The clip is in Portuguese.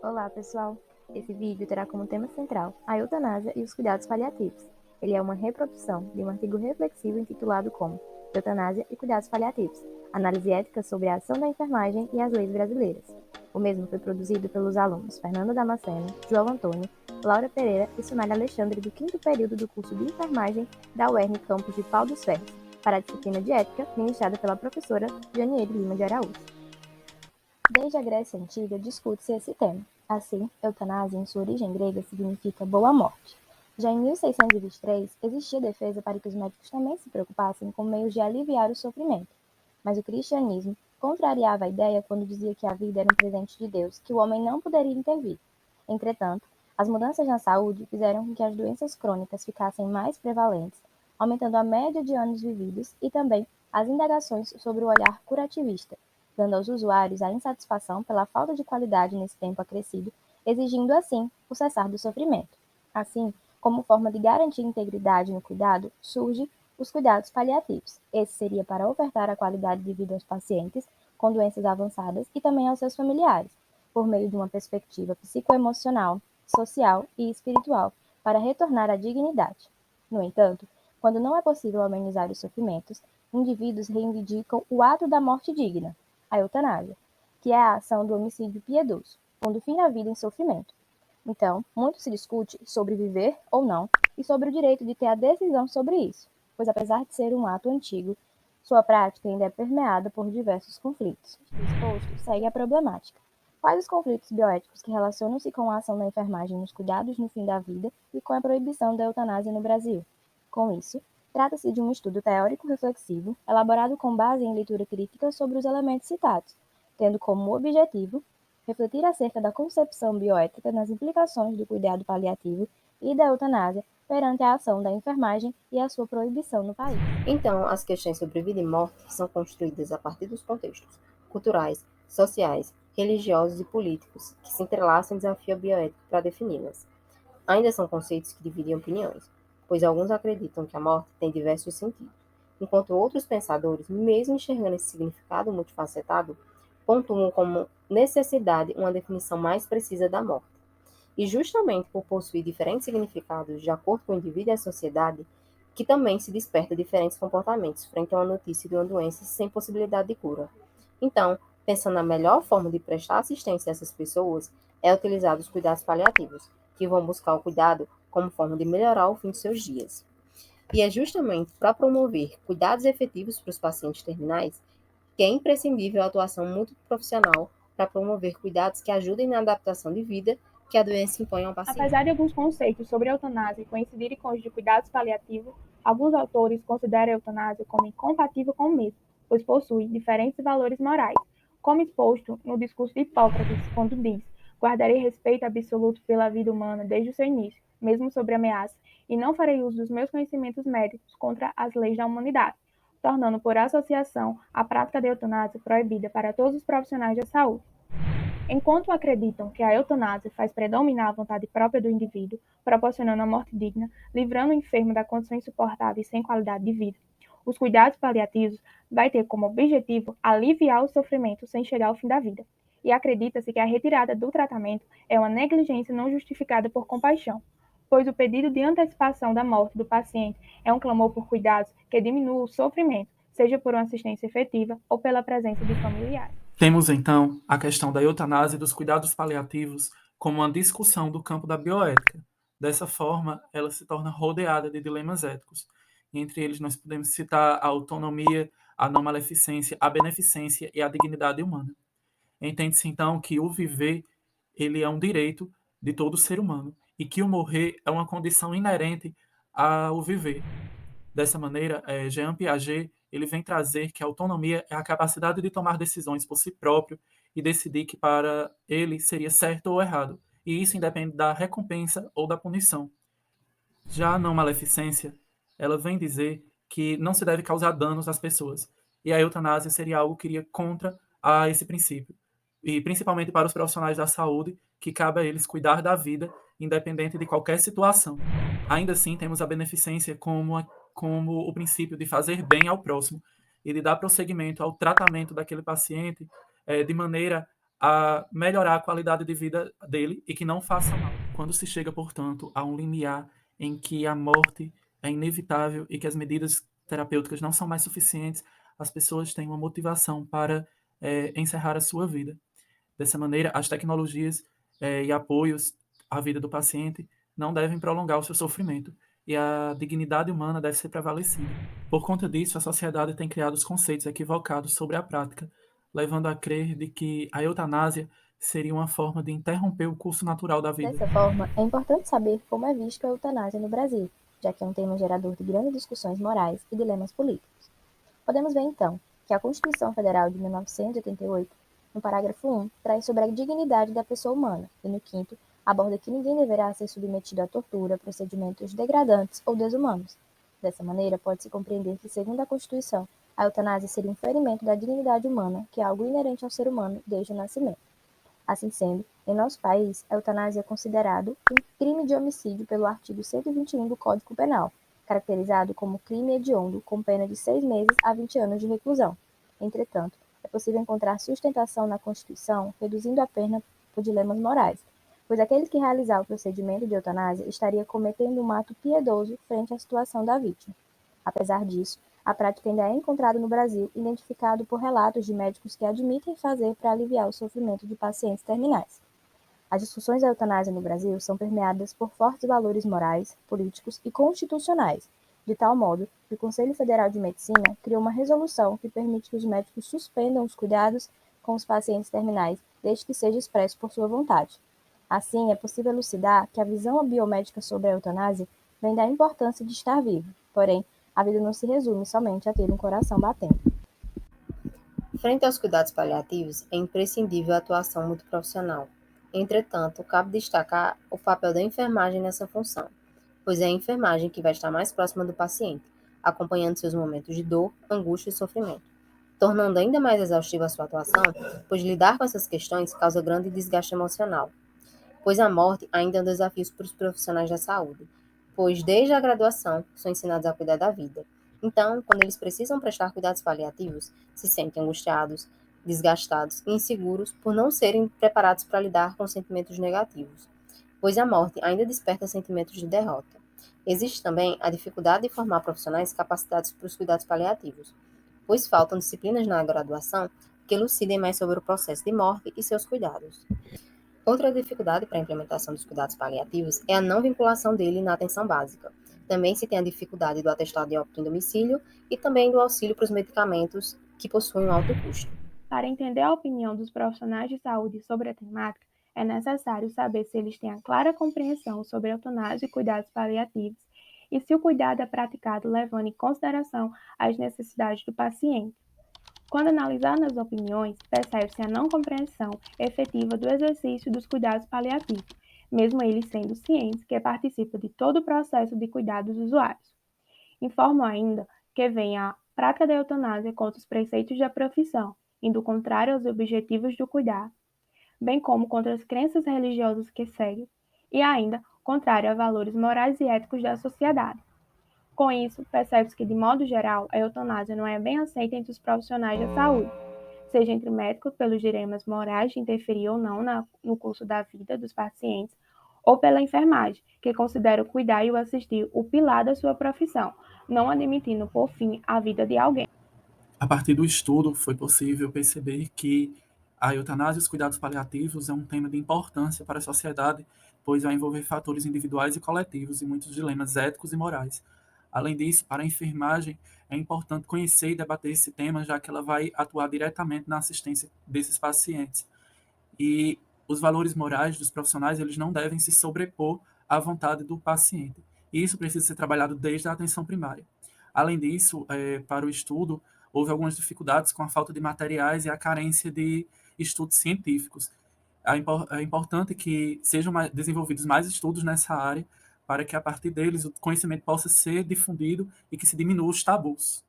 Olá, pessoal! Esse vídeo terá como tema central a eutanásia e os cuidados paliativos. Ele é uma reprodução de um artigo reflexivo intitulado como Eutanásia e Cuidados Paliativos, análise ética sobre a ação da enfermagem e as leis brasileiras. O mesmo foi produzido pelos alunos Fernanda Damasceno, João Antônio, Laura Pereira e Sunália Alexandre do 5º período do curso de enfermagem da UERN Campus de Pau dos Ferros, para a disciplina de ética ministrada pela professora Janiele Lima de Araújo. Desde a Grécia Antiga discute-se esse tema. Assim, eutanásia, em sua origem grega, significa boa morte. Já em 1623, existia defesa para que os médicos também se preocupassem com meios de aliviar o sofrimento. Mas o cristianismo contrariava a ideia quando dizia que a vida era um presente de Deus, que o homem não poderia intervir. Entretanto, as mudanças na saúde fizeram com que as doenças crônicas ficassem mais prevalentes, aumentando a média de anos vividos e também as indagações sobre o olhar curativista, dando aos usuários a insatisfação pela falta de qualidade nesse tempo acrescido, exigindo assim o cessar do sofrimento. Assim, como forma de garantir integridade no cuidado, surge os cuidados paliativos. Esse seria para ofertar a qualidade de vida aos pacientes com doenças avançadas e também aos seus familiares, por meio de uma perspectiva psicoemocional, social e espiritual, para retornar à dignidade. No entanto, quando não é possível amenizar os sofrimentos, indivíduos reivindicam o ato da morte digna, a eutanásia, que é a ação do homicídio piedoso, pondo fim à vida em sofrimento. Então, muito se discute sobre viver ou não e sobre o direito de ter a decisão sobre isso, pois apesar de ser um ato antigo, sua prática ainda é permeada por diversos conflitos. Exposto, segue a problemática. Quais os conflitos bioéticos que relacionam-se com a ação da enfermagem nos cuidados no fim da vida e com a proibição da eutanásia no Brasil? Com isso, trata-se de um estudo teórico-reflexivo, elaborado com base em leitura crítica sobre os elementos citados, tendo como objetivo refletir acerca da concepção bioética nas implicações do cuidado paliativo e da eutanásia perante a ação da enfermagem e a sua proibição no país. Então, as questões sobre vida e morte são construídas a partir dos contextos culturais, sociais, religiosos e políticos que se entrelaçam em desafio bioético para defini-las. Ainda são conceitos que dividem opiniões, pois alguns acreditam que a morte tem diversos sentidos, enquanto outros pensadores, mesmo enxergando esse significado multifacetado, pontuam como necessidade uma definição mais precisa da morte. E justamente por possuir diferentes significados de acordo com o indivíduo e a sociedade, que também se desperta diferentes comportamentos frente a uma notícia de uma doença sem possibilidade de cura. Então, pensando na melhor forma de prestar assistência a essas pessoas, é utilizar os cuidados paliativos, que vão buscar o cuidado como forma de melhorar o fim de seus dias. E é justamente para promover cuidados efetivos para os pacientes terminais que é imprescindível a atuação multiprofissional para promover cuidados que ajudem na adaptação de vida que a doença impõe ao paciente. Apesar de alguns conceitos sobre a eutanásia coincidirem com os de cuidados paliativos, alguns autores consideram a eutanásia como incompatível com o mesmo, pois possui diferentes valores morais, como exposto no discurso de Hipócrates, quando diz: guardarei respeito absoluto pela vida humana desde o seu início, mesmo sobre ameaça, e não farei uso dos meus conhecimentos médicos contra as leis da humanidade, tornando por associação a prática da eutanásia proibida para todos os profissionais da saúde. Enquanto acreditam que a eutanásia faz predominar a vontade própria do indivíduo, proporcionando a morte digna, livrando o enfermo da condição insuportável e sem qualidade de vida, os cuidados paliativos vai ter como objetivo aliviar o sofrimento sem chegar ao fim da vida. E acredita-se que a retirada do tratamento é uma negligência não justificada por compaixão, pois o pedido de antecipação da morte do paciente é um clamor por cuidados que diminuam o sofrimento, seja por uma assistência efetiva ou pela presença de familiares. Temos, então, a questão da eutanásia e dos cuidados paliativos como uma discussão do campo da bioética. Dessa forma, ela se torna rodeada de dilemas éticos. Entre eles, nós podemos citar a autonomia, a não maleficência, a beneficência e a dignidade humana. Entende-se, então, que o viver ele é um direito de todo ser humano e que o morrer é uma condição inerente ao viver. Dessa maneira, Jean Piaget ele vem trazer que a autonomia é a capacidade de tomar decisões por si próprio e decidir que para ele seria certo ou errado. E isso independe da recompensa ou da punição. Já a não maleficência, ela vem dizer que não se deve causar danos às pessoas. E a eutanásia seria algo que iria contra a esse princípio. E principalmente para os profissionais da saúde, que cabe a eles cuidar da vida, independente de qualquer situação. Ainda assim, temos a beneficência como o princípio de fazer bem ao próximo e de dar prosseguimento ao tratamento daquele paciente de maneira a melhorar a qualidade de vida dele e que não faça mal. Quando se chega, portanto, a um limiar em que a morte é inevitável e que as medidas terapêuticas não são mais suficientes, as pessoas têm uma motivação para encerrar a sua vida. Dessa maneira, as tecnologias e apoios à vida do paciente não devem prolongar o seu sofrimento e a dignidade humana deve ser prevalecida. Por conta disso, a sociedade tem criado os conceitos equivocados sobre a prática, levando a crer de que a eutanásia seria uma forma de interromper o curso natural da vida. Dessa forma, é importante saber como é visto a eutanásia no Brasil, já que é um tema gerador de grandes discussões morais e dilemas políticos. Podemos ver, então, que a Constituição Federal de 1988, no parágrafo 1, traz sobre a dignidade da pessoa humana, e no 5º, aborda que ninguém deverá ser submetido à tortura, procedimentos degradantes ou desumanos. Dessa maneira, pode-se compreender que, segundo a Constituição, a eutanásia seria um ferimento da dignidade humana, que é algo inerente ao ser humano desde o nascimento. Assim sendo, em nosso país, a eutanásia é considerado um crime de homicídio pelo artigo 121 do Código Penal, caracterizado como crime hediondo com pena de 6 meses a 20 anos de reclusão. Entretanto, é possível encontrar sustentação na Constituição, reduzindo a pena por dilemas morais, pois aquele que realizar o procedimento de eutanásia estaria cometendo um ato piedoso frente à situação da vítima. Apesar disso, a prática ainda é encontrada no Brasil, identificado por relatos de médicos que admitem fazer para aliviar o sofrimento de pacientes terminais. As discussões da eutanásia no Brasil são permeadas por fortes valores morais, políticos e constitucionais, de tal modo que o Conselho Federal de Medicina criou uma resolução que permite que os médicos suspendam os cuidados com os pacientes terminais, desde que seja expresso por sua vontade. Assim, é possível elucidar que a visão biomédica sobre a eutanásia vem da importância de estar vivo, porém, a vida não se resume somente a ter um coração batendo. Frente aos cuidados paliativos, é imprescindível a atuação multiprofissional. Entretanto, cabe destacar o papel da enfermagem nessa função, pois é a enfermagem que vai estar mais próxima do paciente, acompanhando seus momentos de dor, angústia e sofrimento, tornando ainda mais exaustiva a sua atuação, pois lidar com essas questões causa grande desgaste emocional, pois a morte ainda é um desafio para os profissionais da saúde, pois desde a graduação são ensinados a cuidar da vida. Então, quando eles precisam prestar cuidados paliativos, se sentem angustiados, desgastados e inseguros por não serem preparados para lidar com sentimentos negativos, pois a morte ainda desperta sentimentos de derrota. Existe também a dificuldade de formar profissionais capacitados para os cuidados paliativos, pois faltam disciplinas na graduação que elucidem mais sobre o processo de morte e seus cuidados. Outra dificuldade para a implementação dos cuidados paliativos é a não vinculação dele na atenção básica. Também se tem a dificuldade do atestado de óbito em domicílio e também do auxílio para os medicamentos que possuem um alto custo. Para entender a opinião dos profissionais de saúde sobre a temática, é necessário saber se eles têm a clara compreensão sobre a eutanásia e cuidados paliativos e se o cuidado é praticado levando em consideração as necessidades do paciente. Quando analisando as opiniões, percebe-se a não compreensão efetiva do exercício dos cuidados paliativos, mesmo eles sendo cientes que participam de todo o processo de cuidado dos usuários. Informo ainda que vem a prática da eutanásia contra os preceitos da profissão, indo contrário aos objetivos do cuidar, bem como contra as crenças religiosas que seguem, e ainda contrário a valores morais e éticos da sociedade. Com isso, percebe-se que, de modo geral, a eutanásia não é bem aceita entre os profissionais da saúde, seja entre médicos pelos dilemas morais de interferir ou não no curso da vida dos pacientes, ou pela enfermagem, que considera o cuidar e o assistir o pilar da sua profissão, não admitindo, por fim, a vida de alguém. A partir do estudo, foi possível perceber que a eutanásia e os cuidados paliativos é um tema de importância para a sociedade, pois vai envolver fatores individuais e coletivos e muitos dilemas éticos e morais. Além disso, para a enfermagem, é importante conhecer e debater esse tema, já que ela vai atuar diretamente na assistência desses pacientes. E os valores morais dos profissionais, eles não devem se sobrepor à vontade do paciente. E isso precisa ser trabalhado desde a atenção primária. Além disso, para o estudo, houve algumas dificuldades com a falta de materiais e a carência de estudos científicos. É importante que sejam desenvolvidos mais estudos nessa área para que, a partir deles, o conhecimento possa ser difundido e que se diminua os tabus.